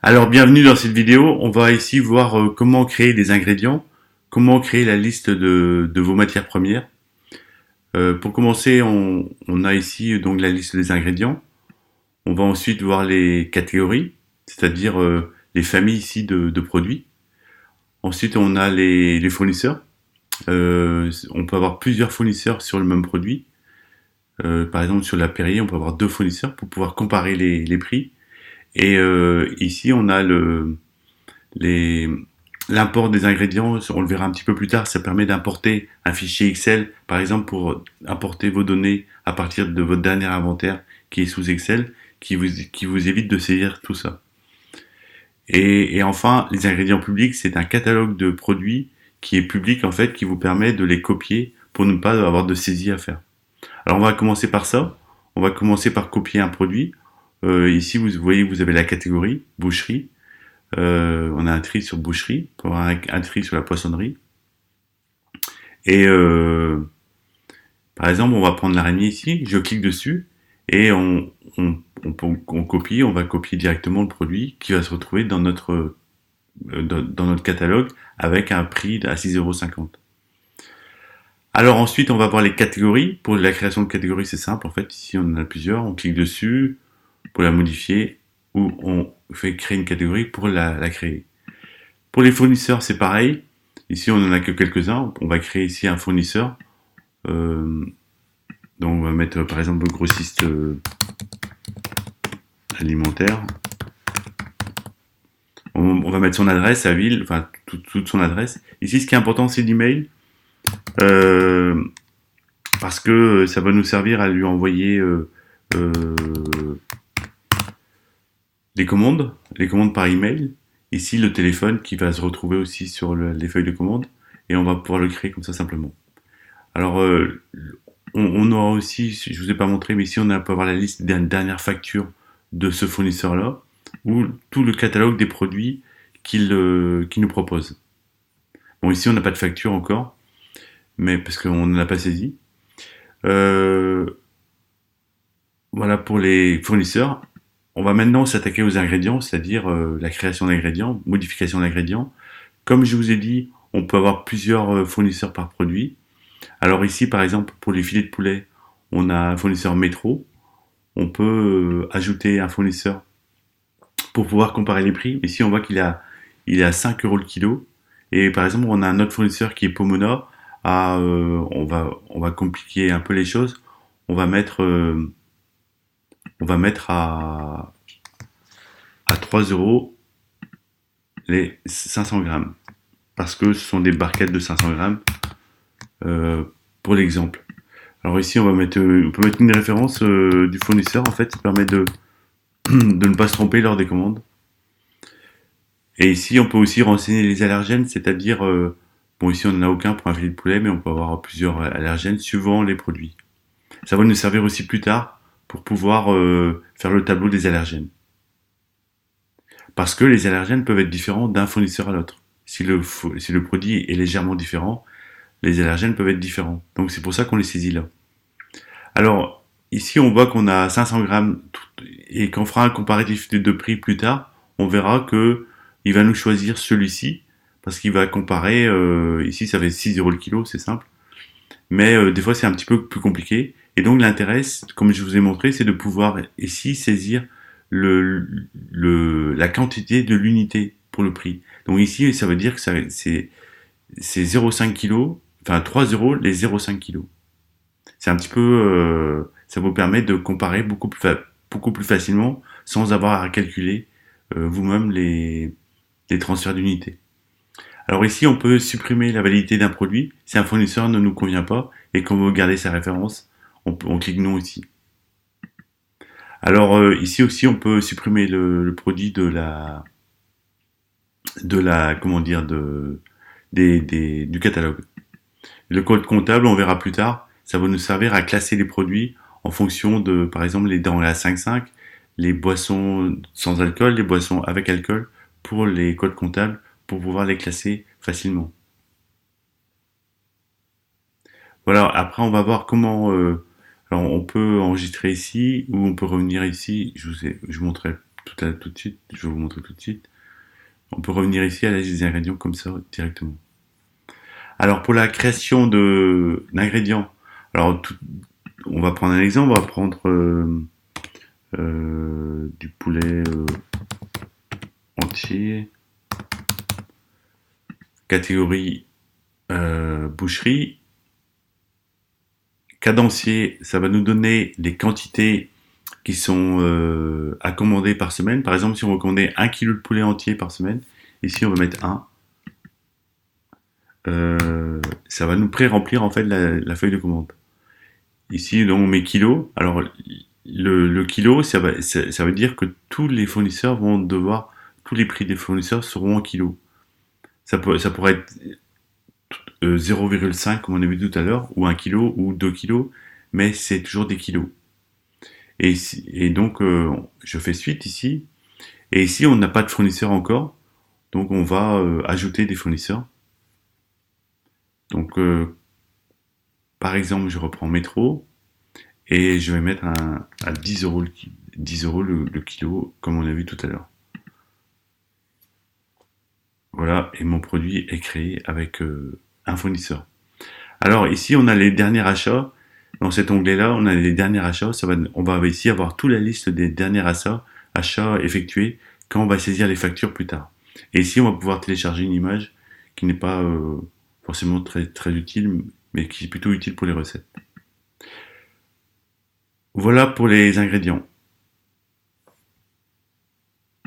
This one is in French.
Alors bienvenue dans cette vidéo, on va ici voir comment créer des ingrédients, comment créer la liste de vos matières premières. Pour commencer, on a ici donc la liste des ingrédients. On va ensuite voir les catégories, c'est-à-dire les familles ici de produits. Ensuite, on a les fournisseurs. On peut avoir plusieurs fournisseurs sur le même produit. Par exemple, sur la Perrier, on peut avoir deux fournisseurs pour pouvoir comparer les prix. Et ici, on a les, l'import des ingrédients, on le verra un petit peu plus tard, ça permet d'importer un fichier Excel, par exemple pour importer vos données à partir de votre dernier inventaire qui est sous Excel, qui vous évite de saisir tout ça. Et enfin, les ingrédients publics, c'est un catalogue de produits qui est public en fait, qui vous permet de les copier pour ne pas avoir de saisie à faire. Alors on va commencer par ça. On va commencer par copier un produit. Ici, vous voyez, vous avez la catégorie boucherie. On a un tri sur boucherie, pour un tri sur la poissonnerie. Et par exemple, on va prendre l'araignée ici, je clique dessus et on copie, on va copier directement le produit qui va se retrouver dans notre catalogue avec un prix à 6,50 €. Alors ensuite, on va voir les catégories. Pour la création de catégories, c'est simple. En fait, ici, on en a plusieurs. On clique dessus pour la modifier ou on fait créer une catégorie pour la créer. Pour les fournisseurs, c'est pareil. Ici, on en a que quelques-uns. On va créer ici un fournisseur. Donc, on va mettre par exemple le grossiste alimentaire. On va mettre son adresse, sa ville, enfin toute son adresse. Ici, ce qui est important, c'est l'email. Parce que ça va nous servir à lui envoyer euh, les commandes par email. Ici, le téléphone qui va se retrouver aussi sur les feuilles de commande. Et on va pouvoir le créer comme ça simplement. Alors, on aura aussi, je vous ai pas montré, mais ici on peut avoir la liste des dernières factures de ce fournisseur-là, ou tout le catalogue des produits qu'il nous propose. Bon, ici on n'a pas de facture encore, mais parce qu'on ne l'a pas saisi. Euh, voilà pour les fournisseurs. On va maintenant s'attaquer aux ingrédients, c'est-à-dire la création d'ingrédients, modification d'ingrédients. Comme je vous ai dit, on peut avoir plusieurs fournisseurs par produit. Alors ici, par exemple, pour les filets de poulet, on a un fournisseur métro. On peut ajouter un fournisseur pour pouvoir comparer les prix. Ici, on voit il est à 5 € le kilo. Et par exemple, on a un autre fournisseur qui est Pomona. On va compliquer un peu les choses. On va mettre, on va mettre à 3 € les 500 grammes. Parce que ce sont des barquettes de 500 grammes pour l'exemple. Alors ici, on peut mettre une référence du fournisseur. En fait, ça permet de ne pas se tromper lors des commandes. Et ici, on peut aussi renseigner les allergènes, c'est-à-dire, bon, ici, on n'en a aucun pour un filet de poulet, mais on peut avoir plusieurs allergènes suivant les produits. Ça va nous servir aussi plus tard pour pouvoir faire le tableau des allergènes. Parce que les allergènes peuvent être différents d'un fournisseur à l'autre. Si le produit est légèrement différent, les allergènes peuvent être différents. Donc c'est pour ça qu'on les saisit là. Alors, ici, on voit qu'on a 500 grammes et qu'on fera un comparatif de prix plus tard, on verra que il va nous choisir celui-ci parce qu'il va comparer, ici ça fait 6 € le kilo, c'est simple. Mais des fois c'est un petit peu plus compliqué. Et donc l'intérêt, comme je vous ai montré, c'est de pouvoir ici saisir la quantité de l'unité pour le prix. Donc ici, ça veut dire que c'est 0,5 kg, enfin 3 € les 0,5 kg. C'est un petit peu, ça vous permet de comparer beaucoup plus facilement sans avoir à calculer vous-même les transferts d'unités. Alors ici, on peut supprimer la validité d'un produit si un fournisseur ne nous convient pas et qu'on veut garder sa référence. On clique non ici. Alors ici aussi, on peut supprimer le produit comment dire, du catalogue. Le code comptable, on verra plus tard, ça va nous servir à classer les produits en fonction de, par exemple, les denrées à 5,5, les boissons sans alcool, les boissons avec alcool, pour les codes comptables, pour pouvoir les classer facilement. Voilà, après on va voir comment... alors on peut enregistrer ici, ou on peut revenir ici, je vous montrerai tout de suite. Je vais vous montrer tout de suite. On peut revenir ici à la liste des ingrédients comme ça directement. Alors pour la création d'ingrédients, alors on va prendre un exemple. On va prendre du poulet entier, catégorie boucherie. Cadencier, ça va nous donner les quantités qui sont à commander par semaine. Par exemple, si on veut commander 1 kg de poulet entier par semaine, ici on va mettre 1. Ça va nous pré-remplir en fait la feuille de commande. Ici, donc, on met kilo. Alors, le kilo, ça veut dire que tous les fournisseurs vont devoir, tous les prix des fournisseurs seront en kilos. Ça pourrait être 0,5 comme on a vu tout à l'heure, ou 1 kilo, ou 2 kilos, mais c'est toujours des kilos. Et donc, je fais suite ici. Et ici, on n'a pas de fournisseur encore. Donc, on va ajouter des fournisseurs. Donc, par exemple, je reprends métro et je vais mettre à 10 euros, 10 euros le kilo, comme on a vu tout à l'heure. Voilà, et mon produit est créé avec un fournisseur. Alors ici, on a les derniers achats. Dans cet onglet-là, on a les derniers achats. On va ici avoir toute la liste des derniers achats effectués quand on va saisir les factures plus tard. Et ici, on va pouvoir télécharger une image qui n'est pas forcément très utile, mais qui est plutôt utile pour les recettes. Voilà pour les ingrédients.